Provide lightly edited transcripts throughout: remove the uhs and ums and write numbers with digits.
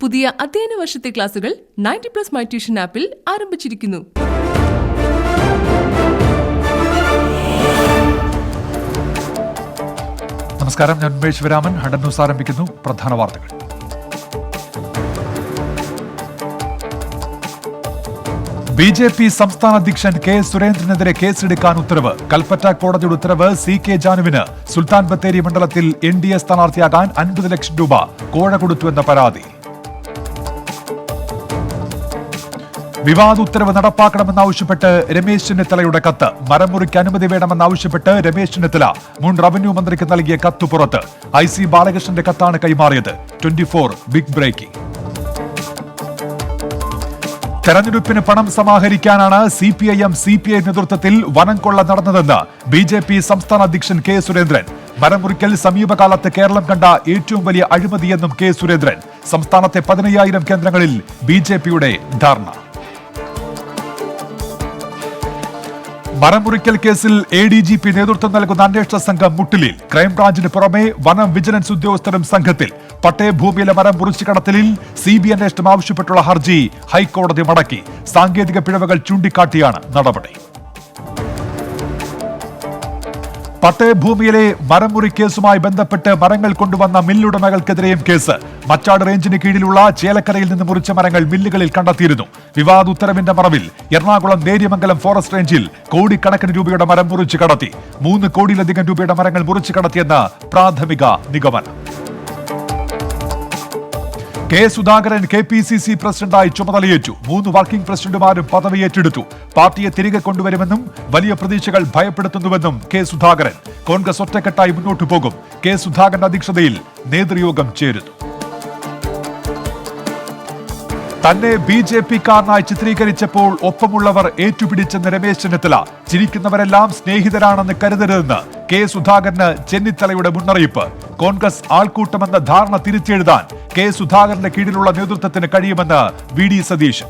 പുതിയ അധ്യയന വർഷത്തെ ക്ലാസുകൾ 90+ മൈ ട്യൂഷൻ ആപ്പിൽ ആരംഭിച്ചിരിക്കുന്നു. നമസ്കാരം, ഞാൻ ഉമേഷ് വിരാമൻ. ഹണ്ടൻ ന്യൂസ് ആരംഭിക്കുന്നു. പ്രധാന വാർത്തകൾ. ബി.ജെ.പി. സംസ്ഥാന അധ്യക്ഷൻ കെ സുരേന്ദ്രനെതിരെ കേസെടുക്കാൻ ഉത്തരവ്. കൽപ്പറ്റ കോടതിയുടെ ഉത്തരവ് സി.കെ. ജാനുവിന് സുൽത്താൻ ബത്തേരി മണ്ഡലത്തിൽ എൻ.ഡി.എ സ്ഥാനാർത്ഥിയാകാൻ 50 ലക്ഷം രൂപ കോഴ കൊടുത്തുവെന്ന പരാതി. വിവാദ ഉത്തരവ് നടപ്പാക്കണമെന്നാവശ്യപ്പെട്ട് രമേശ് ചെന്നിത്തലയുടെ കത്ത്. മരം മുറിക്ക് അനുമതി വേണമെന്നാവശ്യപ്പെട്ട് രമേശ് ചെന്നിത്തല മുൻ റവന്യൂ മന്ത്രിക്ക് നൽകിയ കത്ത് പുറത്ത്. IC ബാലകൃഷ്ണന്റെ കത്താണ് കൈമാറിയത്. 24 ബിഗ് ബ്രേക്കിംഗ്. തെരഞ്ഞെടുപ്പിന് പണം സമാഹരിക്കാനാണ് CPI നേതൃത്വത്തിൽ വനം കൊള്ള നടന്നതെന്ന് ബി.ജെ.പി. സംസ്ഥാന അധ്യക്ഷൻ കെ സുരേന്ദ്രൻ. മരമുറിക്കൽ സമീപകാലത്ത് കേരളം കണ്ട ഏറ്റവും വലിയ അഴിമതിയെന്നും കെ സുരേന്ദ്രൻ. സംസ്ഥാനത്തെ 15,000 കേന്ദ്രങ്ങളിൽ ബി.ജെ.പിയുടെ ധാരണ. മരമുറിക്കൽ കേസിൽ ADGP നേതൃത്വം നൽകുന്ന അന്വേഷണ സംഘം മുട്ടിലിൽ. ക്രൈംബ്രാഞ്ചിന് പുറമെ വനം വിജിലൻസ് ഉദ്യോഗസ്ഥരും സംഘത്തിൽ. പട്ടയഭൂമിയിലെ മരം മുറിച്ചു കടത്തലിൽ CBI അന്വേഷണം ആവശ്യപ്പെട്ടുള്ള ഹർജി ഹൈക്കോടതി മടക്കി. സാങ്കേതിക പിഴവുകൾ ചൂണ്ടിക്കാട്ടിയാണ് നടപടി. പട്ടയഭൂമിയിലെ മരമുറി കേസുമായി ബന്ധപ്പെട്ട് മരങ്ങൾ കൊണ്ടുവന്ന മില്ലുടമകൾക്കെതിരെയും കേസ്. മച്ചാട് റേഞ്ചിന് കീഴിലുള്ള ചേലക്കരയിൽ നിന്ന് മുറിച്ച മരങ്ങൾ മില്ലുകളിൽ കണ്ടെത്തിയിരുന്നു. വിവാദ ഉത്തരവിന്റെ മറവിൽ എറണാകുളം നേര്യമംഗലം ഫോറസ്റ്റ് റേഞ്ചിൽ കോടിക്കണക്കിന് രൂപയുടെ മരം മുറിച്ചു കടത്തി. 3 കോടിയിലധികം രൂപയുടെ മരങ്ങൾ മുറിച്ചു കടത്തിയെന്ന് പ്രാഥമിക നിഗമനം. കെ സുധാകരൻ KPCC പ്രസിഡന്റായി ചുമതലയേറ്റു. 3 വർക്കിംഗ് പ്രസിഡന്റുമാരും പദവി ഏറ്റെടുത്തു. പാർട്ടിയെ തിരികെ കൊണ്ടുവരുമെന്നും വലിയ പ്രതീക്ഷകൾ ഭയപ്പെടുത്തുന്നുവെന്നും കെ സുധാകരൻ. കോൺഗ്രസ് ഒറ്റക്കെട്ടായി മുന്നോട്ടു പോകും. കെ സുധാകരന്റെ അധ്യക്ഷതയിൽ നേതൃയോഗം ചേരുന്നു. തന്നെ BJP-കാരനായി ചിത്രീകരിച്ചപ്പോൾ ഒപ്പമുള്ളവർ ഏറ്റുപിടിച്ചെന്ന് രമേശ് ചെന്നിത്തല. ചിരിക്കുന്നവരെല്ലാം സ്നേഹിതരാണെന്ന് കരുതരുതെന്ന് കെ സുധാകരന് ചെന്നിത്തലയുടെ മുന്നറിയിപ്പ്. കോൺഗ്രസ് ആൾക്കൂട്ടമെന്ന ധാരണ തിരിച്ചെഴുതാൻ കെ സുധാകരന്റെ കീഴിലുള്ള നേതൃത്വത്തിന് കഴിയുമെന്ന് VD സതീശൻ.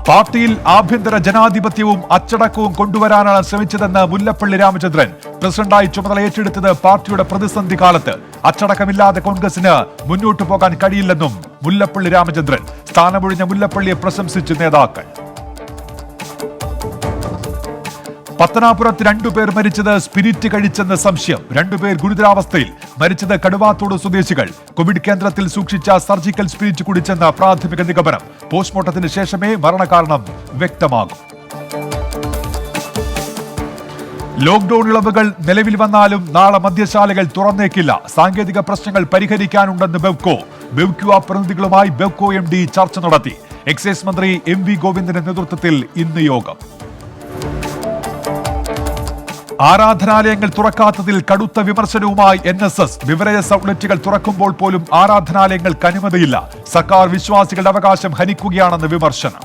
പാർട്ടിയിൽ ആഭ്യന്തര ജനാധിപത്യവും അച്ചടക്കവും കൊണ്ടുവരാനാണ് ശ്രമിച്ചതെന്ന് മുല്ലപ്പള്ളി രാമചന്ദ്രൻ. പ്രസിഡന്റായി ചുമതല ഏറ്റെടുത്തത് പാർട്ടിയുടെ പ്രതിസന്ധി കാലത്ത്. അച്ചടക്കമില്ലാതെ കോൺഗ്രസിന് മുന്നോട്ടു പോകാൻ കഴിയില്ലെന്നും മുല്ലപ്പള്ളി രാമചന്ദ്രൻ. സ്ഥാനമൊഴിഞ്ഞ മുല്ലപ്പള്ളിയെ പ്രശംസിച്ച് നേതാക്കൾ. പത്തനാപുരത്ത് 2 പേർ മരിച്ചത് സ്പിരിറ്റ് കഴിച്ചെന്ന് സംശയം. 2 പേർ ഗുരുതരാവസ്ഥയിൽ. മരിച്ചത് കടുവാത്തോട് സ്വദേശികൾ. കോവിഡ് കേന്ദ്രത്തിൽ സൂക്ഷിച്ച സർജിക്കൽ സ്പിരിറ്റ് കുടിച്ചെന്ന് പ്രാഥമിക നിഗമനം. പോസ്റ്റ്മോർട്ടത്തിന് ശേഷമേ മരണകാരണം വ്യക്തമാകും. ലോക്ഡൌൺ ഇളവുകൾ നിലവിൽ വന്നാലും നാളെ മദ്യശാലകൾ തുറന്നേക്കില്ല. സാങ്കേതിക പ്രശ്നങ്ങൾ പരിഹരിക്കാനുണ്ടെന്ന് ബെവ്ക്യു പ്രതിനിധികളുമായി ബെവ്കോ MD ചർച്ച നടത്തി. എക്സൈസ് മന്ത്രി MV ഗോവിന്ദന്റെ നേതൃത്വത്തിൽ ഇന്ന് യോഗം. ആരാധനാലയങ്ങൾ തുറക്കാത്തതിൽ കടുത്ത വിമർശനവുമായി NSS. ബിവറേജസ് ഔട്ട്ലെറ്റുകൾ തുറക്കുമ്പോൾ പോലും ആരാധനാലയങ്ങൾക്ക് അനുമതിയില്ല. സർക്കാർ വിശ്വാസികളുടെ അവകാശം ഹനിക്കുകയാണെന്ന് വിമർശനം.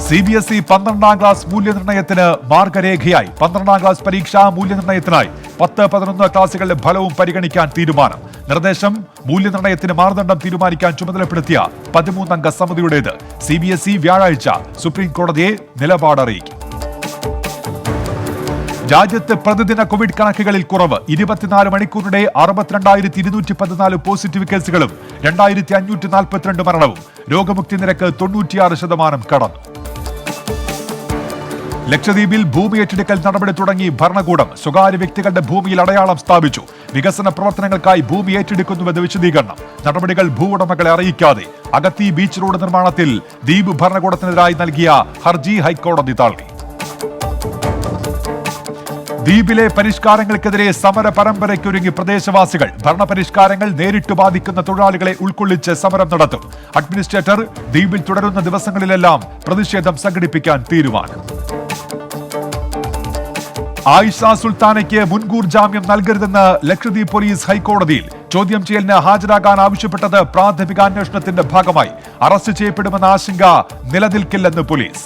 CBSE 12ാം ക്ലാസ് മൂല്യനിർണ്ണയത്തിന് മാർഗരേഖയായി. 12ാം ക്ലാസ് പരീക്ഷാ മൂല്യനിർണ്ണയത്തിനായി 10-11 ക്ലാസുകളിലെ ഫലവും പരിഗണിക്കാൻ തീരുമാനം. നിർദ്ദേശം മൂല്യനിർണ്ണയത്തിന് മാനദണ്ഡം തീരുമാനിക്കാൻ ചുമതലപ്പെടുത്തിയ 13-അംഗ സമിതിയുടേത്. CBSE വ്യാഴാഴ്ച സുപ്രീം കോടതിയെ നിലപാടറിയിക്കും. രാജ്യത്ത് പ്രതിദിന കോവിഡ് കണക്കുകളിൽ കുറവ്. 24 മണിക്കൂറിനിടെ 62,214 പോസിറ്റീവ് കേസുകളും 2,542 മരണവും. രോഗമുക്തി നിരക്ക് 96% കടന്നു. ലക്ഷദ്വീപിൽ ഭൂമി ഏറ്റെടുക്കൽ നടപടി തുടങ്ങി ഭരണകൂടം. സ്വകാര്യ വ്യക്തികളുടെ ഭൂമിയിൽ അടയാളം സ്ഥാപിച്ചു. വികസന പ്രവർത്തനങ്ങൾക്കായി ഭൂമി ഏറ്റെടുക്കുന്നുവെന്ന് വിശദീകരണം. നടപടികൾ ഭൂവുടമകളെ അറിയിക്കാതെ. അഗത്തി ബീച്ച് റോഡ് നിർമ്മാണത്തിൽ ദ്വീപ് ഭരണകൂടത്തിനെതിരായി നൽകിയ ഹർജി ഹൈക്കോടതി തള്ളി. ദ്വീപിലെ പരിഷ്കാരങ്ങൾക്കെതിരെ സമര പരമ്പരയ്ക്കൊരുങ്ങി പ്രദേശവാസികൾ. ഭരണപരിഷ്കാരങ്ങൾ നേരിട്ട് ബാധിക്കുന്ന തൊഴിലാളികളെ ഉൾക്കൊള്ളിച്ച് സമരം നടത്തും. അഡ്മിനിസ്ട്രേറ്റർ ദ്വീപിൽ തുടരുന്ന ദിവസങ്ങളിലെല്ലാം പ്രതിഷേധം സംഘടിപ്പിക്കാൻ തീരുമാനം. ആയിഷ സുൽത്താനയ്ക്ക് മുൻകൂർ ജാമ്യം നൽകരുതെന്ന് ലക്ഷദ്വീപ് പോലീസ് ഹൈക്കോടതിയിൽ. ചോദ്യം ചെയ്യലിന് ഹാജരാകാൻ ആവശ്യപ്പെട്ടത് പ്രാഥമിക അന്വേഷണത്തിന്റെ ഭാഗമായി. അറസ്റ്റ് ചെയ്യപ്പെടുമെന്ന ആശങ്ക നിലനിൽക്കില്ലെന്ന് പോലീസ്.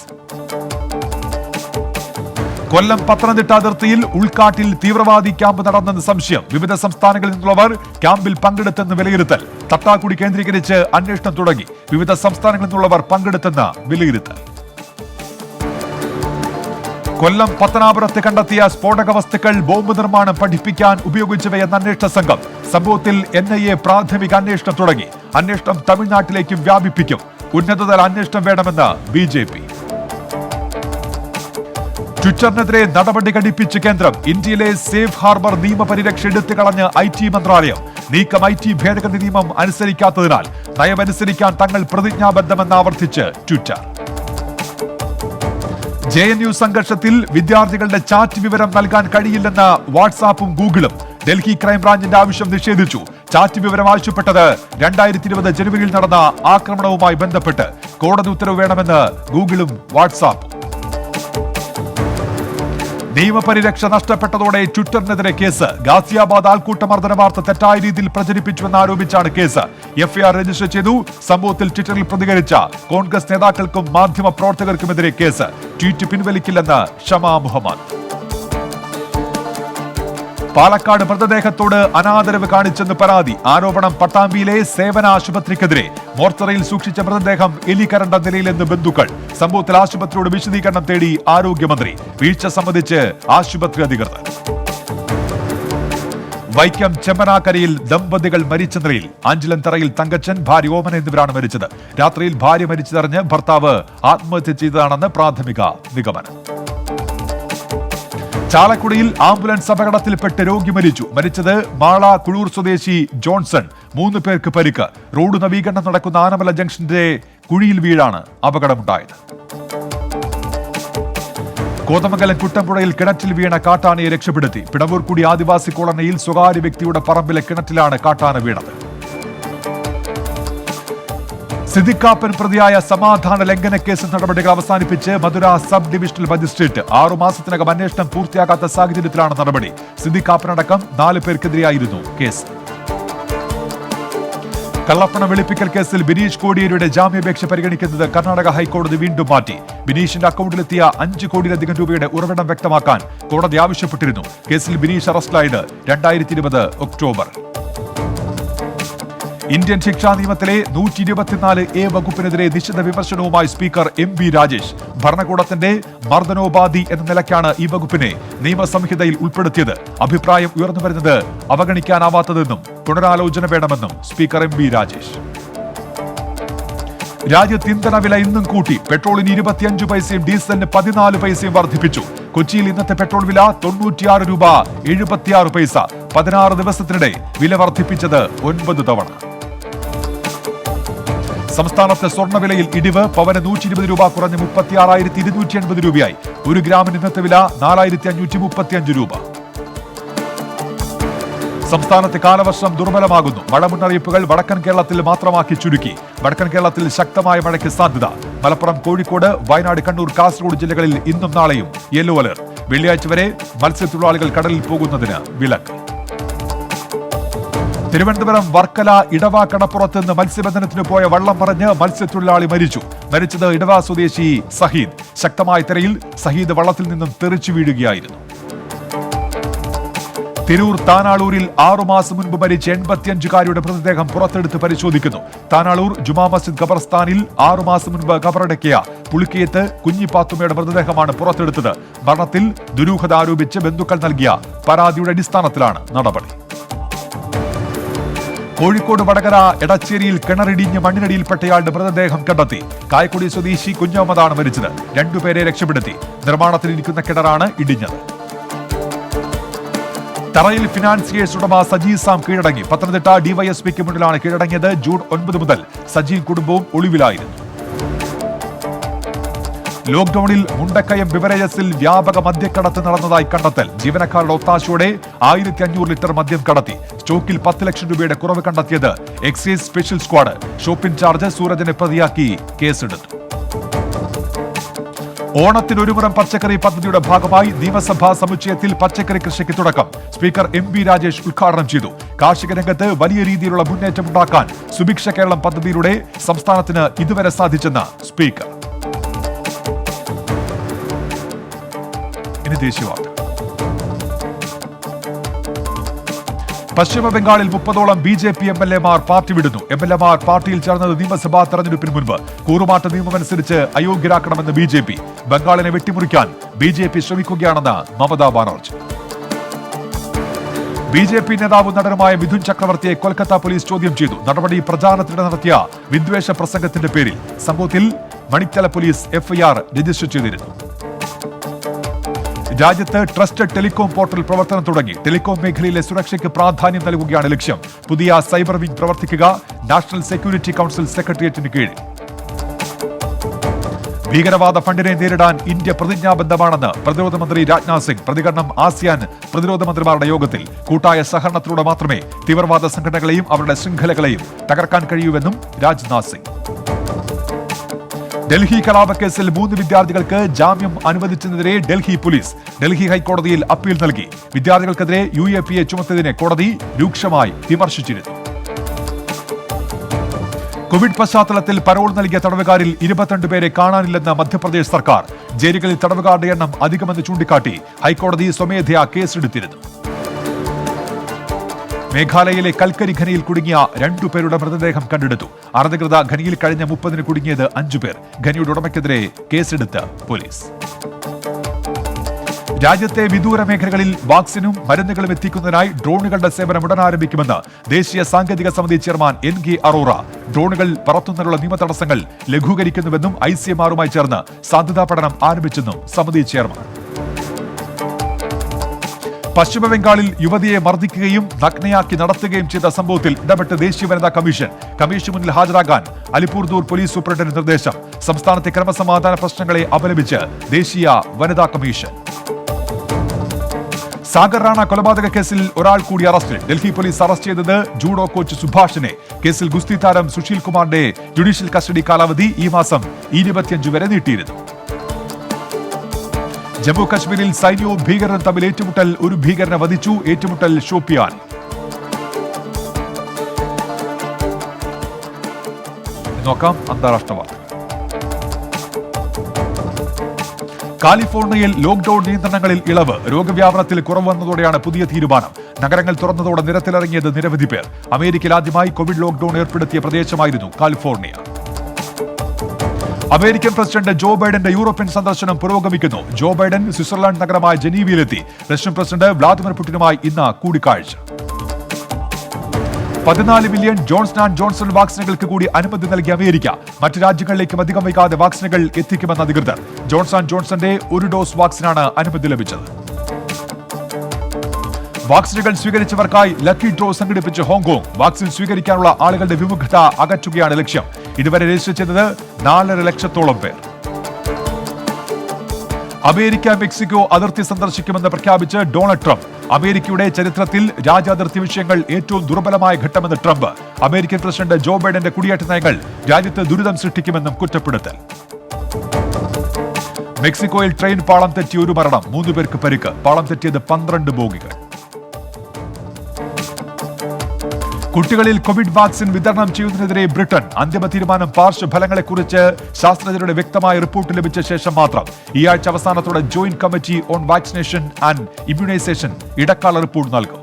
കൊല്ലം പത്തനംതിട്ട അതിർത്തിയിൽ ഉൾക്കാട്ടിൽ തീവ്രവാദി ക്യാമ്പ് നടന്നെന്ന് സംശയം. വിവിധ സംസ്ഥാനങ്ങളിൽ നിന്നുള്ളവർ ക്യാമ്പിൽ പങ്കെടുത്തെന്ന് വിലയിരുത്തൽ. തട്ടാക്കുടി കേന്ദ്രീകരിച്ച് അന്വേഷണം തുടങ്ങി. വിവിധ സംസ്ഥാനങ്ങളിൽ നിന്നുള്ളവർ പങ്കെടുത്തെന്ന് വിലയിരുത്തൽ. കൊല്ലം പത്തനാപുരത്ത് കണ്ടെത്തിയ സ്ഫോടക വസ്തുക്കൾ ബോംബ് നിർമ്മാണം പഠിപ്പിക്കാൻ ഉപയോഗിച്ചവയെന്ന അന്വേഷണ സംഘം. സംഭവത്തിൽ NIA പ്രാഥമിക അന്വേഷണം തുടങ്ങി. അന്വേഷണം തമിഴ്നാട്ടിലേക്കും വ്യാപിപ്പിക്കും. ഉന്നതതല അന്വേഷണം വേണമെന്ന് BJP. ട്വിറ്ററിനെതിരെ നടപടി ഘടിപ്പിച്ച് കേന്ദ്രം. ഇന്ത്യയിലെ സേഫ് ഹാർബർ നിയമപരിരക്ഷ എടുത്തു കളഞ്ഞ് IT മന്ത്രാലയം. നീക്കം IT ഭേദഗതി നിയമം അനുസരിക്കാത്തതിനാൽ നയമനുസരിക്കാൻ തങ്ങൾ പ്രതിജ്ഞാബദ്ധമെന്ന് ആവർത്തിച്ച് ട്വിറ്റർ. JNU സംഘർഷത്തിൽ വിദ്യാർത്ഥികളുടെ ചാറ്റ് വിവരം നൽകാൻ കഴിയില്ലെന്ന് വാട്സാപ്പും ഗൂഗിളും. ഡൽഹി ക്രൈംബ്രാഞ്ചിന്റെ ആവശ്യം നിഷേധിച്ചു. ചാറ്റ് വിവരം ആവശ്യപ്പെട്ടത് 2020 ജനുവരിയിൽ നടന്ന ആക്രമണവുമായി ബന്ധപ്പെട്ട്. കോടതി ഉത്തരവ് വേണമെന്ന് ഗൂഗിളും വാട്സാപ്പും. നിയമപരിരക്ഷ നഷ്ടപ്പെട്ടതോടെ ട്വിറ്ററിനെതിരെ കേസ്. ഗാസിയാബാദ് ആൾക്കൂട്ടമർദ്ദന വാർത്ത തെറ്റായ രീതിയിൽ പ്രചരിപ്പിച്ചുവെന്ന് ആരോപിച്ചാണ് കേസ്. FIR രജിസ്റ്റർ ചെയ്തു. സംഭവത്തിൽ ട്വിറ്ററിൽ പ്രതികരിച്ച കോൺഗ്രസ് നേതാക്കൾക്കും മാധ്യമ പ്രവർത്തകർക്കുമെതിരെ കേസ്. ട്വീറ്റ് പിൻവലിക്കില്ലെന്ന് ഷമാ മുഹമ്മദ്. പാലക്കാട് മൃതദേഹത്തോട് അനാദരവ് കാണിച്ചെന്ന് പരാതി. ആരോപണം പട്ടാമ്പിയിലെ സേവന ആശുപത്രിക്കെതിരെ. മോർച്ചറിയിൽ സൂക്ഷിച്ച മൃതദേഹം എലികരണ്ട നിലയിലെന്ന് ബന്ധുക്കൾ. സംഭവത്തിൽ ആശുപത്രിയോട് വിശദീകരണം തേടി ആരോഗ്യമന്ത്രി. വീഴ്ച സംബന്ധിച്ച് ആശുപത്രി അധികൃതർ. വൈക്കം ചെമ്മനാക്കരയിൽ ദമ്പതികൾ മരിച്ച നിലയിൽ. ആഞ്ചിലന്തറയിൽ തങ്കച്ചൻ, ഭാര്യ ഓമന എന്നിവരാണ് മരിച്ചത്. രാത്രിയിൽ ഭാര്യ മരിച്ചതറിഞ്ഞ് ഭർത്താവ് ആത്മഹത്യ ചെയ്തതാണെന്ന് പ്രാഥമിക നിഗമനം. ചാലക്കുടിയിൽ ആംബുലൻസ് അപകടത്തിൽപ്പെട്ട് രോഗി മരിച്ചു. മരിച്ചത് മാള കുഴൂർ സ്വദേശി ജോൺസൺ. 3 പേർക്ക് പരിക്ക്. റോഡ് നവീകരണം നടക്കുന്ന ആനമല ജംഗ്ഷന്റെ കുഴിയിൽ വീഴാണ് അപകടമുണ്ടായത്. കോതമംഗലം കുട്ടമ്പുഴയിൽ കിണറ്റിൽ വീണ കാട്ടാനയെ രക്ഷപ്പെടുത്തി. പിടവൂർക്കുടി ആദിവാസി കോളനിയിൽ സ്വകാര്യ വ്യക്തിയുടെ പറമ്പിലെ കിണറ്റിലാണ് കാട്ടാന വീണത്. സിദ്ദിഖാപ്പൻ പ്രതിയായ സമാധാന ലംഘന കേസ് നടപടികൾ അവസാനിപ്പിച്ച് മധുര സബ് ഡിവിഷണൽ മജിസ്ട്രേറ്റ്. 6 മാസത്തിനകം അന്വേഷണം പൂർത്തിയാക്കാത്ത സാഹചര്യത്തിലാണ് നടപടി. സിദ്ദിഖാപ്പനടക്കം 4 പേർക്കെതിരെയായിരുന്നു കേസ്. കള്ളപ്പണം വെളുപ്പിക്കൽ കേസിൽ ബിനീഷ് കോടിയേരിയുടെ ജാമ്യാപേക്ഷ പരിഗണിക്കുന്നത് കർണാടക ഹൈക്കോടതി വീണ്ടും മാറ്റി. ബിനീഷിന്റെ അക്കൗണ്ടിലെത്തിയ 5 കോടിയിലധികം രൂപയുടെ ഉറവിടം വ്യക്തമാക്കാൻ കോടതി ആവശ്യപ്പെട്ടിരുന്നു. കേസിൽ ബിനീഷ് അറസ്റ്റിലായത് 2020 ഒക്ടോബർ. ഇന്ത്യൻ ശിക്ഷാ നിയമത്തിലെ 124A വകുപ്പിനെതിരെ നിശിത വിമർശനവുമായി സ്പീക്കർ MB രാജേഷ്. ഭരണകൂടത്തിന്റെ മർദ്ദനോപാധി എന്ന നിലയ്ക്കാണ് ഈ വകുപ്പിനെ നിയമസംഹിതയിൽ ഉൾപ്പെടുത്തിയത്. അഭിപ്രായം ഉയർന്നുവരുന്നത് അവഗണിക്കാനാവാത്തതെന്നും പുനരാലോചന വേണമെന്നും സ്പീക്കർ MB രാജേഷ്. രാജ്യത്ത് ഇന്ധന വില ഇന്നും കൂട്ടി. പെട്രോളിന് 25 പൈസയും ഡീസലിന് 14 പൈസയും വർദ്ധിപ്പിച്ചു. കൊച്ചിയിൽ ഇന്നത്തെ പെട്രോൾ വില 96 രൂപ 76 പൈസ. 16 ദിവസത്തിനിടെ വില വർദ്ധിപ്പിച്ചത് 9 തവണ. സംസ്ഥാനത്ത് സ്വർണ്ണവിലയിൽ ഇടിവ്. പവന് 120 രൂപ കുറഞ്ഞ് 36,280 രൂപയായി. 1 ഗ്രാമിന് ഇന്നത്തെ വില 4,535 രൂപ. സംസ്ഥാനത്ത് കാലവർഷം ദുർബലമാകുന്നു. മഴ മുന്നറിയിപ്പുകൾ വടക്കൻ കേരളത്തിൽ മാത്രമാക്കി ചുരുക്കി. വടക്കൻ കേരളത്തിൽ ശക്തമായ മഴയ്ക്ക് സാധ്യത. മലപ്പുറം, കോഴിക്കോട്, വയനാട്, കണ്ണൂർ, കാസർഗോഡ് ജില്ലകളിൽ ഇന്നും നാളെയും യെല്ലോ അലർട്ട്. വെള്ളിയാഴ്ച വരെ മത്സ്യത്തൊഴിലാളികൾ കടലിൽ പോകുന്നതിന് വിലക്ക്. തിരുവനന്തപുരം വർക്കല ഇടവ കടപ്പുറത്ത് നിന്ന് മത്സ്യബന്ധനത്തിന് പോയ വള്ളം മറിഞ്ഞ് മത്സ്യത്തൊഴിലാളി മരിച്ചു. മരിച്ചത് ഇടവ സ്വദേശി സഹീദ്. ശക്തമായ തിരയിൽ സഹീദ് വള്ളത്തിൽ നിന്നും തെറിച്ചു വീഴുകയായിരുന്നു. തിരൂർ താനാളൂരിൽ 6 മാസം മുൻപ് മരിച്ച 85-കാരിയുടെ മൃതദേഹം പുറത്തെടുത്ത് പരിശോധിക്കുന്നു. താനാളൂർ ജുമാ മസ്ജിദ് ഖബർസ്ഥാനിൽ 6 മാസം മുൻപ് ഖബറടക്കിയ പുളിക്കയത്ത് കുഞ്ഞിപ്പാത്തുമ്മയുടെ മൃതദേഹമാണ് പുറത്തെടുത്തത്. മരണത്തിൽ ദുരൂഹത ആരോപിച്ച് ബന്ധുക്കൾ നൽകിയ പരാതിയുടെ അടിസ്ഥാനത്തിലാണ് നടപടി. കോഴിക്കോട് വടകര എടച്ചേരിയിൽ കിണറിടിഞ്ഞ് മണ്ണിനടിയിൽപ്പെട്ടയാളുടെ മൃതദേഹം കണ്ടെത്തി. കായക്കൊടി സ്വദേശി കുഞ്ഞമ്മദാണ് മരിച്ചത്. 2 പേരെ രക്ഷപ്പെടുത്തി. നിർമ്മാണത്തിലിരിക്കുന്ന കിണറാണ് ഇടിഞ്ഞത്. തറയിൽ ഫിനാൻസിയേഴ്സ് ഉടമ സജീവ് സാം കീഴടങ്ങി. പത്തനംതിട്ട ഡിവൈഎസ്പിക്ക് മുന്നിലാണ് കീഴടങ്ങിയത്. ജൂൺ 9 മുതൽ സജീവ് കുടുംബവും ഒളിവിലായിരുന്നു. ലോക്ഡൌണിൽ മുണ്ടക്കയം ബിവറേജസിൽ വ്യാപക മദ്യക്കടത്ത് നടന്നതായി കണ്ടെത്തൽ. ജീവനക്കാരുടെ ഒത്താശയോടെ 1500 ലിറ്റർ മദ്യം കടത്തി. സ്റ്റോക്കിൽ 10 ലക്ഷം രൂപയുടെ കുറവ് കണ്ടെത്തിയത് excise special squad. Shop incharge സൂരജിനെ പ്രതിയാക്കി കേസെടുത്തു. ഓണത്തിന് ഒരു മുറം പച്ചക്കറി പദ്ധതിയുടെ ഭാഗമായി നിയമസഭാ സമുച്ചയത്തിൽ പച്ചക്കറി കൃഷിക്ക് തുടക്കം. സ്പീക്കർ MB രാജേഷ് ഉദ്ഘാടനം ചെയ്തു. കാർഷിക രംഗത്ത് വലിയ രീതിയിലുള്ള മുന്നേറ്റമുണ്ടാക്കാൻ സുഭിക്ഷ കേരളം പദ്ധതിയിലൂടെ സംസ്ഥാനത്തിന് ഇതുവരെ സാധിച്ചെന്ന് സ്പീക്കർ. ഇനി ദേശീയ വാർത്ത. പശ്ചിമ ബംഗാളിൽ 30ഓളം BJP MLA-മാർ പാർട്ടി വിടുന്നു. MLA-മാർ പാർട്ടിയിൽ ചേർന്നത് നിയമസഭാ തെരഞ്ഞെടുപ്പിന് മുൻപ്. കൂറുമാറ്റ നിയമമനുസരിച്ച് അയോഗ്യരാക്കണമെന്ന് BJP. ബംഗാളിനെ വെട്ടിമുറിക്കാൻ BJP ശ്രമിക്കുകയാണെന്ന് മമതാ ബാനർജി. BJP നേതാവും നടനുമായ മിഥുൻ ചക്രവർത്തിയെ കൊൽക്കത്ത പോലീസ് ചോദ്യം ചെയ്തു. നടപടി പ്രചാരണത്തിനിടെ നടത്തിയ വിദ്വേഷ പ്രസംഗത്തിന്റെ പേരിൽ. സംഭവത്തിൽ മണിത്തല പോലീസ് FIR രജിസ്റ്റർ ചെയ്തിരുന്നു. രാജ്യത്ത് ട്രസ്റ്റഡ് ടെലികോം പോർട്ടൽ പ്രവർത്തനം തുടങ്ങി. ടെലികോം മേഖലയിലെ സുരക്ഷയ്ക്ക് പ്രാധാന്യം നൽകുകയാണ് ലക്ഷ്യം. പുതിയ സൈബർ വിംഗ് പ്രവർത്തിക്കുക. നാഷണൽ സെക്യൂരിറ്റി കൗൺസിൽ സെക്രട്ടേറിയറ്റിന് കീഴിൽ. ഭീകരവാദ ഫണ്ടിനെ നേരിടാൻ ഇന്ത്യ പ്രതിജ്ഞാബദ്ധമാണെന്ന് പ്രതിരോധ മന്ത്രി രാജ്നാഥ് സിംഗ്. പ്രതികരണം ആസിയാൻ പ്രതിരോധ മന്ത്രിമാരുടെ യോഗത്തിൽ. കൂട്ടായ സഹകരണത്തിലൂടെ മാത്രമേ തീവ്രവാദ സംഘടനകളെയും അവരുടെ ശൃംഖലകളെയും തകർക്കാൻ കഴിയൂവെന്നും രാജ്നാഥ് സിംഗ്. ഡൽഹി കലാപക്കേസിൽ 3 വിദ്യാർത്ഥികൾക്ക് ജാമ്യം അനുവദിച്ചതിനെതിരെ ഡൽഹി പോലീസ്. ഡൽഹി ഹൈക്കോടതിയിൽ അപ്പീൽ നൽകി. വിദ്യാർത്ഥികൾക്കെതിരെ UAPA ചുമത്തിയതിനെ കോടതി രൂക്ഷമായി വിമർശിച്ചിരുന്നു. കോവിഡ് പശ്ചാത്തലത്തിൽ പരോൾ നൽകിയ തടവുകാരിൽ 22 പേരെ കാണാനില്ലെന്ന് മധ്യപ്രദേശ് സർക്കാർ. ജയിലുകളിൽ തടവുകാരുടെ എണ്ണം അധികമെന്ന് ചൂണ്ടിക്കാട്ടി ഹൈക്കോടതി സ്വമേധയാ കേസെടുത്തിരുന്നു. മേഘാലയയിലെ കൽക്കരി ഖനിയിൽ കുടുങ്ങിയ 2 പേരുടെ മൃതദേഹം കണ്ടെടുത്തു. അനധികൃത ഖനിയിൽ കഴിഞ്ഞ 30-ന് കുടുങ്ങിയത് 5 പേർ. ഖനിയുടെ ഉടമയ്ക്കെതിരെ കേസെടുത്ത് പോലീസ്. രാജ്യത്തെ വിദൂര മേഖലകളിൽ വാക്സിനും മരുന്നുകളും എത്തിക്കുന്നതിനായി ഡ്രോണുകളുടെ സേവനം ഉടൻ ആരംഭിക്കുമെന്ന് ദേശീയ സാങ്കേതിക സമിതി ചെയർമാൻ NK അറോറ. ഡ്രോണുകൾ പറത്തുന്നതിനുള്ള നിയമ തടസ്സങ്ങൾ ലഘൂകരിക്കുന്നുവെന്നും ICMR-മായി ചേർന്ന് സാധ്യതാ പഠനം ആരംഭിച്ചെന്നും സമിതി ചെയർമാൻ. പശ്ചിമ ബംഗാളിൽ യുവതിയെ മർദ്ദിക്കുകയും നഗ്നയാക്കി നടത്തുകയും ചെയ്ത സംഭവത്തിൽ ഇടപെട്ട് ദേശീയ വനിതാ കമ്മീഷൻ. കമ്മീഷൻ മുന്നിൽ ഹാജരാകാൻ അലിപ്പൂർദൂർ പോലീസ് സൂപ്രണ്ടിന് നിർദ്ദേശം. സംസ്ഥാനത്തെ ക്രമസമാധാന പ്രശ്നങ്ങളെ അപലപിച്ച് ദേശീയ വനിതാ കമ്മീഷൻ. സാഗർ റാണ കൊലപാതക കേസിൽ ഒരാൾ കൂടി അറസ്റ്റിൽ. ഡൽഹി പോലീസ് അറസ്റ്റ് ചെയ്തത് ജൂഡോ കോച്ച് സുഭാഷിനെ. കേസിൽ ഗുസ്തി താരം സുശീൽ കുമാറിന്റെ ജുഡീഷ്യൽ കസ്റ്റഡി കാലാവധി ഈ മാസം 25 വരെ നീട്ടിയിരുന്നു. ജമ്മു കശ്മീരിൽ സൈന്യവും ഭീകരരും തമ്മിൽ ഏറ്റുമുട്ടൽ. ഒരു ഭീകരനെ വധിച്ചു. ഏറ്റുമുട്ടൽ ഷോപ്പിയാൻ. നോക്കാം അന്താരാഷ്ട്ര വാർത്തകൾ. കാലിഫോർണിയയിൽ ലോക്ഡൌൺ നിയന്ത്രണങ്ങളിൽ ഇളവ്. രോഗവ്യാപനത്തിൽ കുറവ് വന്നതോടെയാണ് പുതിയ തീരുമാനം. നഗരങ്ങൾ തുറന്നതോടെ നിരത്തിലിറങ്ങിയത് നിരവധി പേർ. അമേരിക്കയിൽ ആദ്യമായി കോവിഡ് ലോക്ഡൌൺ ഏർപ്പെടുത്തിയ പ്രദേശമായിരുന്നു കാലിഫോർണിയ. അമേരിക്കൻ പ്രസിഡന്റ് ജോ ബൈഡന്റെ യൂറോപ്യൻ സന്ദർശനം പുരോഗമിക്കുന്നു. ജോ ബൈഡൻ സ്വിറ്റ്സർലൻഡ് നഗരമായ ജനീവയിലെത്തി. റഷ്യൻ പ്രസിഡന്റ് വ്ളാദിമിർ പുടിനുമായി ഇന്ന് കൂടിക്കാഴ്ച. 14 മില്യൺ ജോൺസൺ ആൻഡ് ജോൺസൺ വാക്സിനുകൾക്ക് കൂടി അനുമതി നൽകിയ അമേരിക്ക. മറ്റ് രാജ്യങ്ങളിലേക്കും അധികം വൈകാതെ വാക്സിനുകൾ എത്തിക്കുമെന്ന് അധികൃതർ. ജോൺസൺ ആൻഡ് ജോൺസന്റെ 1 ഡോസ് വാക്സിനാണ് അനുമതി ലഭിച്ചത്. വാക്സിനുകൾ സ്വീകരിച്ചവർക്കായി ലക്കി ഡ്രോ സംഘടിപ്പിച്ച് ഹോങ്കോങ്. വാക്സിൻ സ്വീകരിക്കാനുള്ള ആളുകളുടെ വിമുഖത അകറ്റുകയാണ് ലക്ഷ്യം. ഇതുവരെ രജിസ്റ്റർ ചെയ്തത് 4.5 ലക്ഷത്തോളം പേർ. അമേരിക്ക മെക്സിക്കോ അതിർത്തി സന്ദർശിക്കുമെന്ന് പ്രഖ്യാപിച്ച് ഡൊണാൾഡ് ട്രംപ്. അമേരിക്കയുടെ ചരിത്രത്തിൽ രാജ്യാതിർത്തി വിഷയങ്ങൾ ഏറ്റവും ദുർബലമായ ഘട്ടമെന്ന് ട്രംപ്. അമേരിക്കൻ പ്രസിഡന്റ് ജോ ബൈഡന്റെ കുടിയേറ്റ നയങ്ങൾ രാജ്യത്ത് ദുരിതം സൃഷ്ടിക്കുമെന്നും കുറ്റപ്പെടുത്തൽ. മെക്സിക്കോയിൽ ട്രെയിൻ പാളം തെറ്റി 1 മരണം, 3 പേർക്ക് പരിക്ക്. പാളം തെറ്റിയത് 12 ബോഗികൾ. കുട്ടികളിൽ കോവിഡ് വാക്സിൻ വിതരണം ചെയ്യുന്നതിനെതിരെ ബ്രിട്ടൻ. അന്തിമ തീരുമാനം പാർശ്വഫലങ്ങളെക്കുറിച്ച് ശാസ്ത്രജ്ഞരുടെ വ്യക്തമായ റിപ്പോർട്ട് ലഭിച്ച ശേഷം മാത്രം. ഈ ആഴ്ച അവസാനത്തോടെ joint committee on vaccination and immunisation ഇടക്കാല റിപ്പോർട്ട് നൽകും.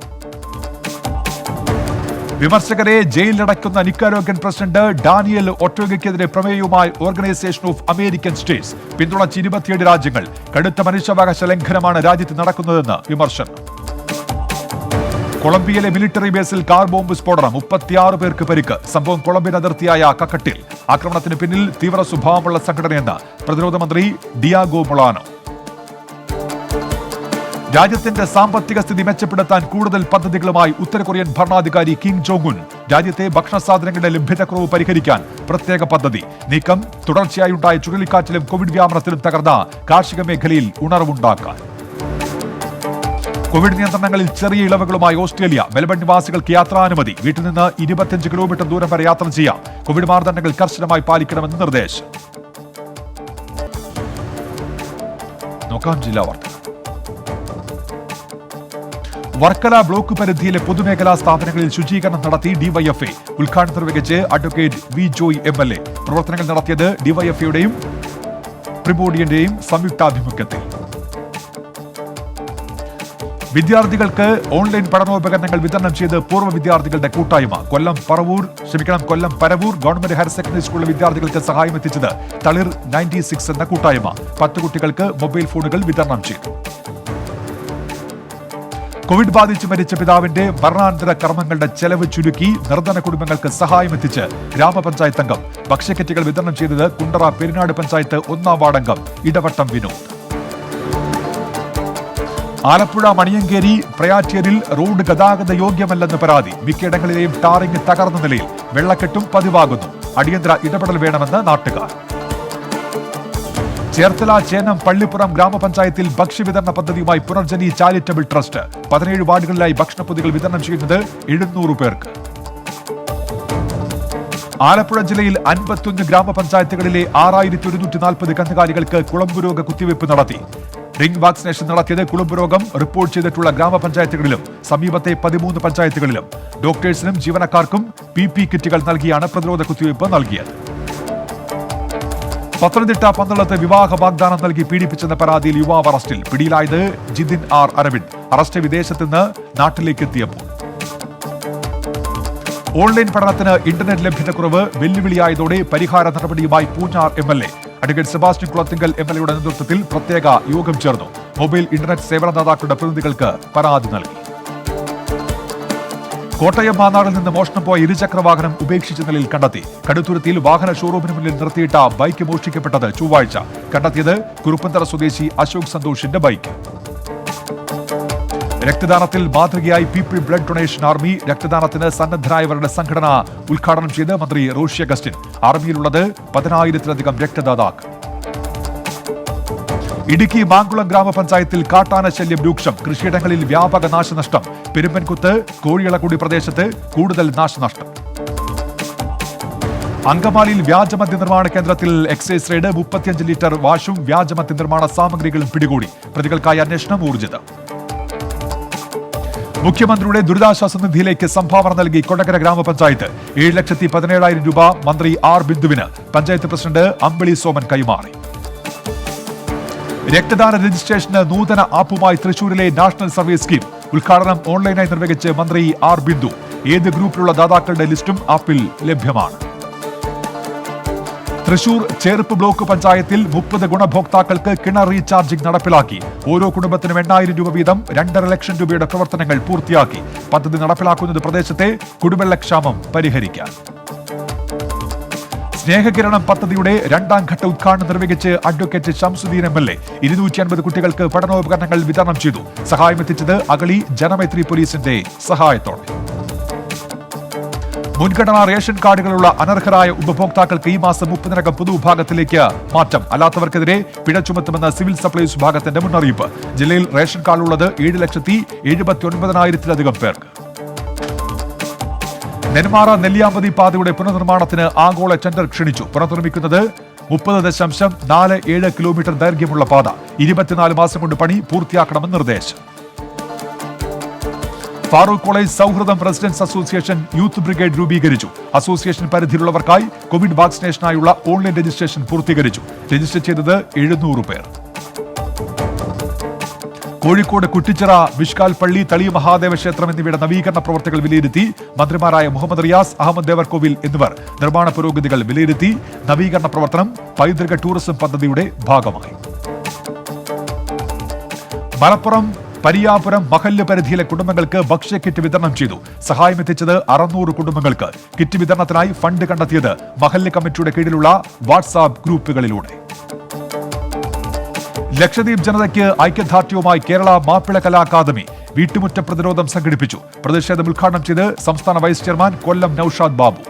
വിമർശകരെ ജയിലിലടയ്ക്കുന്ന നിക്കാരാഗ്വൻ പ്രസിഡന്റ് ഡാനിയൽ ഒർട്ടേഗയ്ക്കെതിരെ പ്രമേയവുമായി ഓർഗനൈസേഷൻ ഓഫ് അമേരിക്കൻ സ്റ്റേറ്റ്സ്. പിന്തുണച്ച് 27 രാജ്യങ്ങൾ. കടുത്ത മനുഷ്യാവകാശ ലംഘനമാണ് രാജ്യത്ത് നടക്കുന്നതെന്ന് വിമർശനം. കൊളംബിയയിലെ മിലിറ്ററി ബേസിൽ കാർ ബോംബ് സ്ഫോടനം, 36 പേർക്ക് പരിക്ക്. സംഭവം കൊളംബിയൻ അതിർത്തിയായ കക്കട്ടിൽ. ആക്രമണത്തിന് പിന്നിൽ തീവ്ര സ്വഭാവമുള്ള സംഘടനയെന്ന് പ്രതിരോധ മന്ത്രി ഡിയാഗോ മൊളാനോ. രാജ്യത്തിന്റെ സാമ്പത്തിക സ്ഥിതി മെച്ചപ്പെടുത്താൻ കൂടുതൽ പദ്ധതികളുമായി ഉത്തര കൊറിയൻ ഭരണാധികാരി കിം ജോങ് ഉൻ. രാജ്യത്തെ ഭക്ഷണ സാധനങ്ങളുടെ ലഭ്യതക്കുറവ് പരിഹരിക്കാൻ പ്രത്യേക പദ്ധതി. നീക്കം തുടർച്ചയായുണ്ടായ ചുഴലിക്കാറ്റിലും കോവിഡ് വ്യാപനത്തിലും തകർന്ന കാർഷിക മേഖലയിൽ ഉണർവുണ്ടാക്കാൻ. കോവിഡ് നിയന്ത്രണങ്ങളിൽ ചെറിയ ഇളവുകളുമായി ഓസ്ട്രേലിയ. മെൽബൺ നിവാസികൾക്ക് യാത്രാനുമതി. വീട്ടിൽ നിന്ന് 25 കിലോമീറ്റർ ദൂരം വരെ യാത്ര ചെയ്യാം. കോവിഡ് മാനദണ്ഡങ്ങൾ കർശനമായി പാലിക്കണമെന്ന് നിർദ്ദേശം. നോക്കാം ജില്ലാ വാർത്ത. വർക്കല ബ്ലോക്ക് പരിധിയിലെ പൊതുമേഖലാ സ്ഥാപനങ്ങളിൽ ശുചീകരണം നടത്തി ഡിവൈഎഫ്ഐ. ഉദ്ഘാടനം നിർവഹിച്ച് അഡ്വക്കേറ്റ് വി ജോയ് MLA. പ്രവർത്തനങ്ങൾ നടത്തിയത് ഡിവൈഎഫ്ഐയുടെയും പ്രിബോഡിയന്റെയും സംയുക്താഭിമുഖ്യത്തിൽ. വിദ്യാർത്ഥികൾക്ക് ഓൺലൈൻ പഠനോപകരണങ്ങൾ വിതരണം ചെയ്ത് പൂർവ്വ വിദ്യാർത്ഥികളുടെ കൂട്ടായ്മ. കൊല്ലം പരവൂർ ഗവൺമെന്റ് ഹയർ സെക്കൻഡറി സ്കൂളിലെ വിദ്യാർത്ഥികൾക്ക് സഹായം എത്തിച്ചത് തളിർ 96 എന്ന കൂട്ടായ്മ. 10 കുട്ടികൾക്ക് മൊബൈൽ ഫോണുകൾ വിതരണം ചെയ്തു. കോവിഡ് ബാധിച്ച് മരിച്ച പിതാവിന്റെ മരണാനന്തര കർമ്മങ്ങളുടെ ചെലവ് ചുരുക്കി നിർധന കുടുംബങ്ങൾക്ക് സഹായമെത്തിച്ച് ഗ്രാമപഞ്ചായത്ത് അംഗം. ഭക്ഷ്യക്കിറ്റുകൾ വിതരണം ചെയ്തത് കുണ്ടറ പെരിനാട് പഞ്ചായത്ത് 1-ാം വാർഡംഗം ഇടവട്ടം വിനോദ്. ആലപ്പുഴ മണിയങ്കേരി പ്രയാറ്റിയരിൽ റോഡ് ഗതാഗത യോഗ്യമല്ലെന്ന് പരാതി. മിക്കയിടങ്ങളിലെയും ടാറിംഗ് തകർന്ന നിലയിൽ. വെള്ളക്കെട്ടും പതിവാകുന്നു. അടിയന്തര ഇടപെടൽ വേണമെന്ന് നാട്ടുകാർ. ചേർത്തല ചേനം പള്ളിപ്പുറം ഗ്രാമപഞ്ചായത്തിൽ ഭക്ഷ്യവിതരണ പദ്ധതിയുമായി പുനർജനി ചാരിറ്റബിൾ ട്രസ്റ്റ്. 17 വാർഡുകളിലായി ഭക്ഷണപ്പൊതികൾ വിതരണം ചെയ്യുന്നത് 700 പേർക്ക്. ആലപ്പുഴ ജില്ലയിൽ 51 ഗ്രാമപഞ്ചായത്തുകളിലെ 6140 കന്നുകാലികൾക്ക് കുളമ്പുരോഗ കുത്തിവയ്പ് നടത്തി. റിംഗ് വാക്സിനേഷൻ നടത്തിയത് കുളമ്പുരോഗം റിപ്പോർട്ട് ചെയ്തിട്ടുള്ള ഗ്രാമപഞ്ചായത്തുകളിലും സമീപത്തെ 13 പഞ്ചായത്തുകളിലും. ഡോക്ടേഴ്സിനും ജീവനക്കാർക്കും PP കിറ്റുകൾ നൽകിയാണ് പ്രതിരോധ കുത്തിവയ്പ് നൽകിയത്. പത്തനംതിട്ട പന്തളത്ത് വിവാഹ വാഗ്ദാനം നൽകി പീഡിപ്പിച്ചെന്ന പരാതിയിൽ യുവാവ് അറസ്റ്റിൽ. പിടിയിലായത് ജിതിൻ R. അരവിന്ദ്. അറസ്റ്റ് വിദേശത്ത് നിന്ന് നാട്ടിലേക്ക് എത്തിയപ്പോൾ. ഓൺലൈൻ പഠനത്തിന് ഇന്റർനെറ്റ് ലഭ്യതക്കുറവ് വെല്ലുവിളിയായതോടെ പരിഹാര നടപടിയുമായി Poonjar MLA advocate Sebastian Kulathinkal MLAയുടെ നേതൃത്വത്തിൽ പ്രത്യേക യോഗം ചേർന്നു. മൊബൈൽ ഇന്റർനെറ്റ് സേവനദാതാക്കളുടെ പ്രതിനിധികൾക്ക് പരാതി നൽകി. കോട്ടയം മാന്നാറിൽ നിന്ന് മോഷണം പോയ ഇരുചക്രവാഹനം ഉപേക്ഷിച്ച നിലയിൽ കണ്ടെത്തി. കടുത്തുരുത്തിയിൽ വാഹന ഷോറൂമിന് മുന്നിൽ നിർത്തിയിട്ട ബൈക്ക് മോഷ്ടിക്കപ്പെട്ടത് ചൊവ്വാഴ്ച. കണ്ടെത്തിയത് കുറുപ്പന്തറ സ്വദേശി അശോക് സന്തോഷിന്റെ ബൈക്ക്. രക്തദാനത്തിൽ മാതൃകയായി PP ബ്ലഡ് ഡൊണേഷൻ ആർമി. രക്തദാനത്തിന് സന്നദ്ധരായവരുടെ സംഘടന ഉദ്ഘാടനം ചെയ്ത് മന്ത്രി റോഷി അഗസ്റ്റിൻ. ആർമിയിലുള്ളത് 10,000-ലധികം രക്തദാതാക്കൾ. ഇടുക്കി മാങ്കുളം ഗ്രാമപഞ്ചായത്തിൽ കാട്ടാന ശല്യം രൂക്ഷം. കൃഷിയിടങ്ങളിൽ വ്യാപക നാശനഷ്ടം. പെരുമ്പൻകുത്ത് കോഴിയളക്കുടി പ്രദേശത്ത് കൂടുതൽ നാശനഷ്ടം. അങ്കമാലിയിൽ വ്യാജമദ്യ നിർമ്മാണ കേന്ദ്രത്തിൽ എക്സൈസ് റെയ്ഡ്. 35 ലിറ്റർ വാഷും വ്യാജമദ്യ നിർമ്മാണ സാമഗ്രികളും പിടികൂടി. പ്രതികൾക്കായി അന്വേഷണം ഊർജിതം. മുഖ്യമന്ത്രിയുടെ ദുരിതാശ്വാസ നിധിയിലേക്ക് സംഭാവന നൽകി കൊടകര ഗ്രാമപഞ്ചായത്ത്. 7,17,000 രൂപ മന്ത്രി R. ബിന്ദുവിന് പഞ്ചായത്ത് പ്രസിഡന്റ് അമ്പിളി സോമൻ കൈമാറി. രക്തദാന രജിസ്ട്രേഷന് നൂതന ആപ്പുമായി തൃശൂരിലെ നാഷണൽ സർവീസ് സ്കീം. ഉദ്ഘാടനം ഓൺലൈനായി നിർവഹിച്ച് മന്ത്രി R. ബിന്ദു. ഏത് ഗ്രൂപ്പിലുള്ള ദാതാക്കളുടെ ലിസ്റ്റും ആപ്പിൽ ലഭ്യമാണ്. തൃശൂർ ചേർപ്പ് ബ്ലോക്ക് പഞ്ചായത്തിൽ 30 ഗുണഭോക്താക്കൾക്ക് കിണർ റീചാർജിംഗ് നടപ്പിലാക്കി. ഓരോ കുടുംബത്തിനും 8,000 രൂപ വീതം 2.5 ലക്ഷം രൂപയുടെ പ്രവർത്തനങ്ങൾ പൂർത്തിയാക്കി. പദ്ധതി നടപ്പിലാക്കുന്നത് പ്രദേശത്തെ കുടിവെള്ളക്ഷാമം പരിഹരിക്കാൻ. സ്നേഹകിരണം പദ്ധതിയുടെ 2ാം ഘട്ട ഉദ്ഘാടനം നിർവഹിച്ച് അഡ്വക്കേറ്റ് ഷംസുദ്ദീൻ MLA. 250 കുട്ടികൾക്ക് പഠനോപകരണങ്ങൾ വിതരണം ചെയ്തു. സഹായമെത്തിച്ചത് അഗളി ജനമൈത്രി പോലീസിന്റെ സഹായത്തോടെ. മുൻഗണനാ റേഷൻ കാർഡുകളുള്ള അനർഹരായ ഉപഭോക്താക്കൾക്ക് ഈ മാസം 30-നകം പൊതുവിഭാഗത്തിലേക്ക് മാറ്റം. അല്ലാത്തവർക്കെതിരെ പിഴ ചുമത്തുമെന്ന് സിവിൽ സപ്ലൈസ് വിഭാഗത്തിന്റെ മുന്നറിയിപ്പ്. ജില്ലയിൽ റേഷൻ കാർഡുള്ളത് 7,79,000-ലധികം പേർക്ക്. നെന്മാറ നെല്ലിയാമ്പതി പാതയുടെ പുനർനിർമ്മാണത്തിന് ആഗോള ടെൻഡർ ക്ഷണിച്ചു. പുനർനിർമ്മിക്കുന്നത് 30.47 കിലോമീറ്റർ ദൈർഘ്യമുള്ള പാത. 24 മാസം കൊണ്ട് പണി പൂർത്തിയാക്കണമെന്ന് നിർദ്ദേശം. ഫാറൂഖ് കോളേജ് സൗഹൃദം റെസിഡൻസ് അസോസിയേഷൻ യൂത്ത് ബ്രിഗേഡ് രൂപീകരിച്ചു. അസോസിയേഷൻ പരിധിയിലുള്ളവർക്കായി കോവിഡ് വാക്സിനേഷനായുള്ള ഓൺലൈൻ രജിസ്ട്രേഷൻ പൂർത്തീകരിച്ചു. രജിസ്റ്റർ ചെയ്തത് 700 പേർ. കോഴിക്കോട് കുറ്റിച്ചിറ, വിഷ്കാൽ പള്ളി, തളി മഹാദേവ ക്ഷേത്രം എന്നിവയുടെ നവീകരണ പ്രവർത്തികൾ വിലയിരുത്തി മന്ത്രിമാരായ മുഹമ്മദ് റിയാസ്, അഹമ്മദ് ദേവർകോവിൽ എന്നിവർ നിർമ്മാണ പുരോഗതികൾ വിലയിരുത്തി. നവീകരണ പ്രവർത്തനം പൈതൃക ടൂറിസം പദ്ധതിയുടെ ഭാഗമായി. മലപ്പുറം പരിയാപുരം മഹല്ല് പരിധിയിലെ കുടുംബങ്ങൾക്ക് ഭക്ഷ്യക്കിറ്റ് വിതരണം ചെയ്തു. സഹായമെത്തിച്ചത് 600 കുടുംബങ്ങൾക്ക്. കിറ്റ് വിതരണത്തിനായി ഫണ്ട് കണ്ടെത്തിയത് മഹല്ല് കമ്മിറ്റിയുടെ കീഴിലുള്ള വാട്സാപ്പ് ഗ്രൂപ്പുകളിലൂടെ. ലക്ഷദ്വീപ് ജനതയ്ക്ക് ഐക്യദാർഢ്യവുമായി കേരള മാപ്പിള കലാ അക്കാദമി വീട്ടുമുറ്റ പ്രതിരോധം സംഘടിപ്പിച്ചു. പ്രതിഷേധം ഉദ്ഘാടനം ചെയ്ത് സംസ്ഥാന വൈസ് ചെയർമാൻ കൊല്ലം നൌഷാദ് ബാബു.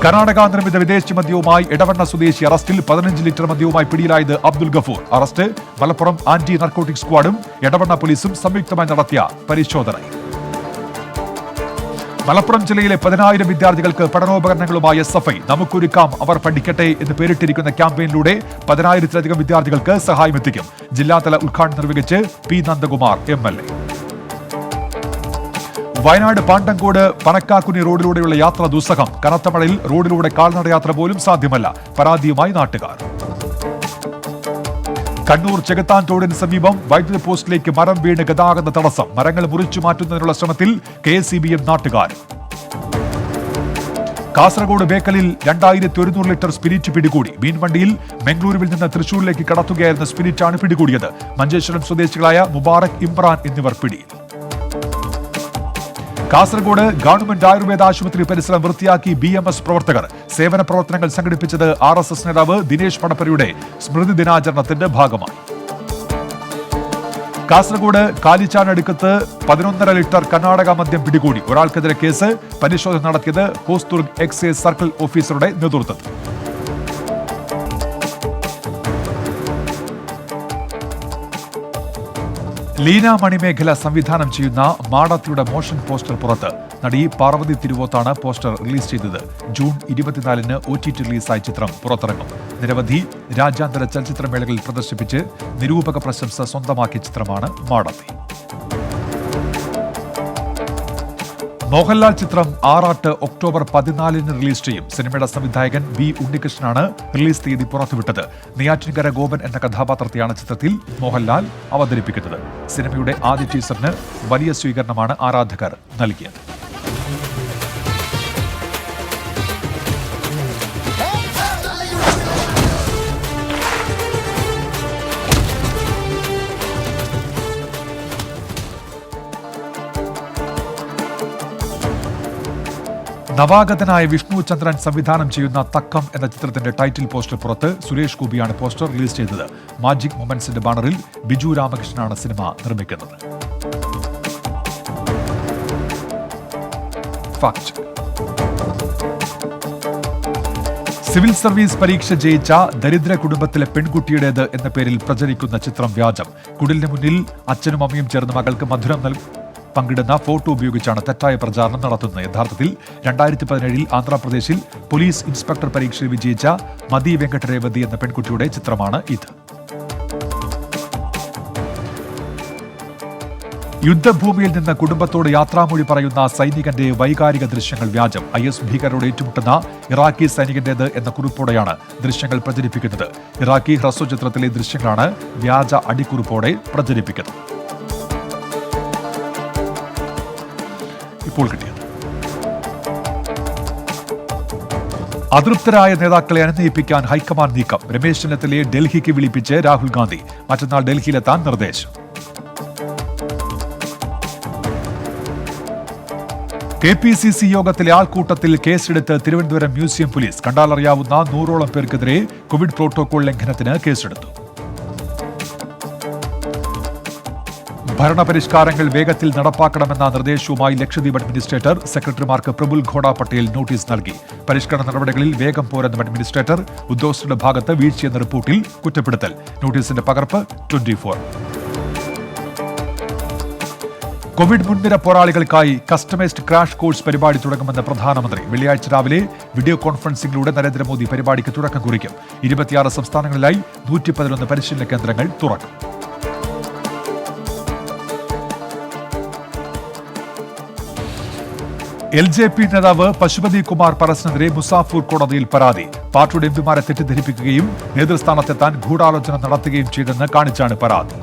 കർണാടക നിർമ്മിത വിദേശി മദ്യവുമായി എടവണ്ണ സ്വദേശി അറസ്റ്റിൽ. 15 ലിറ്റർ മദ്യവുമായി പിടിയിലായത് Abdul Gafoor. Arrest Malappuram anti narcotic സ്ക്വാഡും എടവണ്ണ പോലീസും സംയുക്തമായി നടത്തിയ പരിശോധന. മലപ്പുറം ജില്ലയിലെ 10,000 വിദ്യാർത്ഥികൾക്ക് പഠനോപകരണങ്ങളുമായി SFI നമുക്കൊരുക്കാം അവർ പഠിക്കട്ടെ എന്ന് പേരിട്ടിരിക്കുന്ന ക്യാമ്പയിനിലൂടെ 10,000-ലധികം വിദ്യാർത്ഥികൾക്ക് സഹായമെത്തിക്കും. ജില്ലാതല ഉദ്ഘാടനം നിർവഹിച്ച് P. നന്ദകുമാർ MLA. വയനാട് പാണ്ടങ്കോട് പനക്കാക്കുനി റോഡിലൂടെയുള്ള യാത്ര ദുസ്സഹം. കനത്ത മഴയിൽ റോഡിലൂടെ കാൽനടയാത്ര പോലും സാധ്യമല്ല. പരാതിയുമായി നാട്ടുകാർ. കണ്ണൂർ ചെകുത്താൻ തോടിന് സമീപം വൈദ്യുതി പോസ്റ്റിലേക്ക് മരം വീണ് ഗതാഗത തടസ്സം. മരങ്ങൾ മുറിച്ചു മാറ്റുന്നതിനുള്ള ശ്രമത്തിൽ KSEBയും നാട്ടുകാരും. കാസർഗോഡ് ബേക്കലിൽ 2100 ലിറ്റർ സ്പിരിറ്റ് പിടികൂടി. മീൻവണ്ടിയിൽ മംഗളൂരുവിൽ നിന്ന് തൃശൂരിലേക്ക് കടത്തുകയായിരുന്ന സ്പിരിറ്റാണ് പിടികൂടിയത്. മഞ്ചേശ്വരം സ്വദേശികളായ മുബാറക്, ഇമ്രാൻ എന്നിവർ പിടിയിൽ. കാസർഗോഡ് ഗവൺമെന്റ് ആയുർവേദ ആശുപത്രി പരിസരം വൃത്തിയാക്കി BMS പ്രവർത്തകർ. സേവന പ്രവർത്തനങ്ങൾ സംഘടിപ്പിച്ചത് RSS നേതാവ് ദിനേശ് പടപ്പരിയുടെ സ്മൃതി ദിനാചരണത്തിന്റെ ഭാഗമായി. കാസർഗോഡ് കാലിച്ചാനടുക്കത്ത് 11.5 ലിറ്റർ കർണാടക മദ്യം പിടികൂടി. ഒരാൾക്കെതിരെ കേസ്. പരിശോധന നടത്തിയത് ഹോസ്ദുർഗ് എക്സൈസ് സർക്കിൾ ഓഫീസറുടെ നേതൃത്വത്തിൽ. ലീന മണിമേഖല സംവിധാനം ചെയ്യുന്ന മാടത്തിയുടെ മോഷൻ പോസ്റ്റർ പുറത്ത്. നടി പാർവതി തിരുവോത്താണ് പോസ്റ്റർ റിലീസ് ചെയ്തത്. ജൂൺ 24-ന് OTT റിലീസായ ചിത്രം പുറത്തിറങ്ങും. നിരവധി രാജ്യാന്തര ചലച്ചിത്രമേളകളിൽ പ്രദർശിപ്പിച്ച് നിരൂപക പ്രശംസ സ്വന്തമാക്കിയ ചിത്രമാണ് മാടത്തി. മോഹൻലാൽ ചിത്രം ആറാട്ട് ഒക്ടോബർ 14-ന് റിലീസ് ചെയ്യും. സിനിമയുടെ സംവിധായകൻ B. ഉണ്ണികൃഷ്ണനാണ് റിലീസ് തീയതി പുറത്തുവിട്ടത്. നെയ്യാറ്റിൻകര ഗോപൻ എന്ന കഥാപാത്രത്തെയാണ് ചിത്രത്തിൽ മോഹൻലാൽ അവതരിപ്പിക്കുന്നത്. സിനിമയുടെ ആദ്യ ടീസറിന് വലിയ സ്വീകരണമാണ് ആരാധകർ നൽകിയത്. നവാഗതനായ വിഷ്ണു ചന്ദ്രൻ സംവിധാനം ചെയ്യുന്ന തക്കം എന്ന ചിത്രത്തിന്റെ ടൈറ്റിൽ പോസ്റ്റർ പുറത്ത്. സുരേഷ് ഗോപിയാണ് പോസ്റ്റർ റിലീസ് ചെയ്തത്. മാജിക് മൊമെന്റ്സിന്റെ ബാനറിൽ ബിജു രാമകൃഷ്ണനാണ് സിനിമ നിർമ്മിക്കുന്നത്. സിവിൽ സർവീസ് പരീക്ഷ ജയിച്ച ദരിദ്ര കുടുംബത്തിലെ പെൺകുട്ടിയുടേത് എന്ന പേരിൽ പ്രചരിക്കുന്ന ചിത്രം വ്യാജം. കുടിലിന് മുന്നിൽ അച്ഛനും അമ്മയും ചേർന്ന് മകൾക്ക് മധുരം പങ്കിടുന്ന ഫോട്ടോ ഉപയോഗിച്ചാണ് തെറ്റായ പ്രചാരണം നടത്തുന്നത്. യഥാർത്ഥത്തിൽ 2017-ൽ ആന്ധ്രാപ്രദേശിൽ പോലീസ് ഇൻസ്പെക്ടർ പരീക്ഷയിൽ വിജയിച്ച മതി വെങ്കട്ടരേവതി എന്ന പെൺകുട്ടിയുടെ ചിത്രമാണ് ഇത്. യുദ്ധഭൂമിയിൽ നിന്ന് കുടുംബത്തോട് യാത്രാമൊഴി പറയുന്ന സൈനികന്റെ വൈകാരിക ദൃശ്യങ്ങൾ വ്യാജം. IS ഭീകരരോട് ഏറ്റുമുട്ടുന്ന ഇറാഖി സൈനികന്റേത് എന്ന കുറിപ്പോടെയാണ് ദൃശ്യങ്ങൾ പ്രചരിപ്പിക്കുന്നത്. ഇറാഖി ഹ്രസ്വ ചിത്രത്തിലെ ദൃശ്യങ്ങളാണ് വ്യാജ അടിക്കുറിപ്പോടെ പ്രചരിപ്പിക്കുന്നത്. ഇപ്പോൾ കിട്ടിയത്. അതൃപ്തരായ നേതാക്കളെ അനുനയിപ്പിക്കാൻ ഹൈക്കമാൻഡ് നീക്കം. രമേശ് ചെന്നിത്തലയെ ഡൽഹിക്ക് വിളിപ്പിച്ച് രാഹുൽ ഗാന്ധി. മറ്റന്നാൾ ഡൽഹിയിലെത്താൻ നിർദ്ദേശം. KPCC യോഗത്തിലെ ആൾക്കൂട്ടത്തിൽ കേസെടുത്ത് തിരുവനന്തപുരം മ്യൂസിയം പോലീസ്. കണ്ടാലറിയാവുന്ന 100ഓളം പേർക്കെതിരെ കോവിഡ് പ്രോട്ടോകോൾ ലംഘനത്തിന് കേസെടുത്തു. ഭരണപരിഷ്കാരങ്ങൾ വേഗത്തിൽ നടപ്പാക്കണമെന്ന നിർദ്ദേശവുമായി ലക്ഷദ്വീപ് അഡ്മിനിസ്ട്രേറ്റർ. സെക്രട്ടറിമാർക്ക് പ്രഫുൽ ഘോഡ പട്ടേൽ നോട്ടീസ് നൽകി. പരിഷ്കരണ നടപടികളിൽ വേഗം പോരെന്നും അഡ്മിനിസ്ട്രേറ്റർ. ഉദ്യോഗസ്ഥരുടെ ഭാഗത്ത് വീഴ്ചയെന്ന റിപ്പോർട്ടിൽ കുറ്റപ്പെടുത്തൽ. നോട്ടീസിന്റെ പകർപ്പ് 24. കോവിഡ് മുൻനിര പോരാളികൾക്കായി കസ്റ്റമൈസ്ഡ് ക്രാഷ് കോഴ്സ് പരിപാടി തുടങ്ങുമെന്ന് പ്രധാനമന്ത്രി. വെള്ളിയാഴ്ച രാവിലെ വീഡിയോ കോൺഫറൻസിംഗിലൂടെ നരേന്ദ്രമോദി പരിപാടിക്ക് തുടക്കം കുറിക്കും. 26 സംസ്ഥാനങ്ങളിലായി 111 പരിശീലന കേന്ദ്രങ്ങൾ തുറക്കും. LJP നേതാവ് പശുപതി കുമാർ പരസിനെതിരെ മുസാഫൂർ കോടതിയിൽ പരാതി. പാർട്ടിയുടെ MPമാരെ തെറ്റിദ്ധരിപ്പിക്കുകയും നേതൃസ്ഥാനത്തെത്താൻ ഗൂഢാലോചന നടത്തുകയും ചെയ്തെന്ന് കാണിച്ചാണ് പരാതി.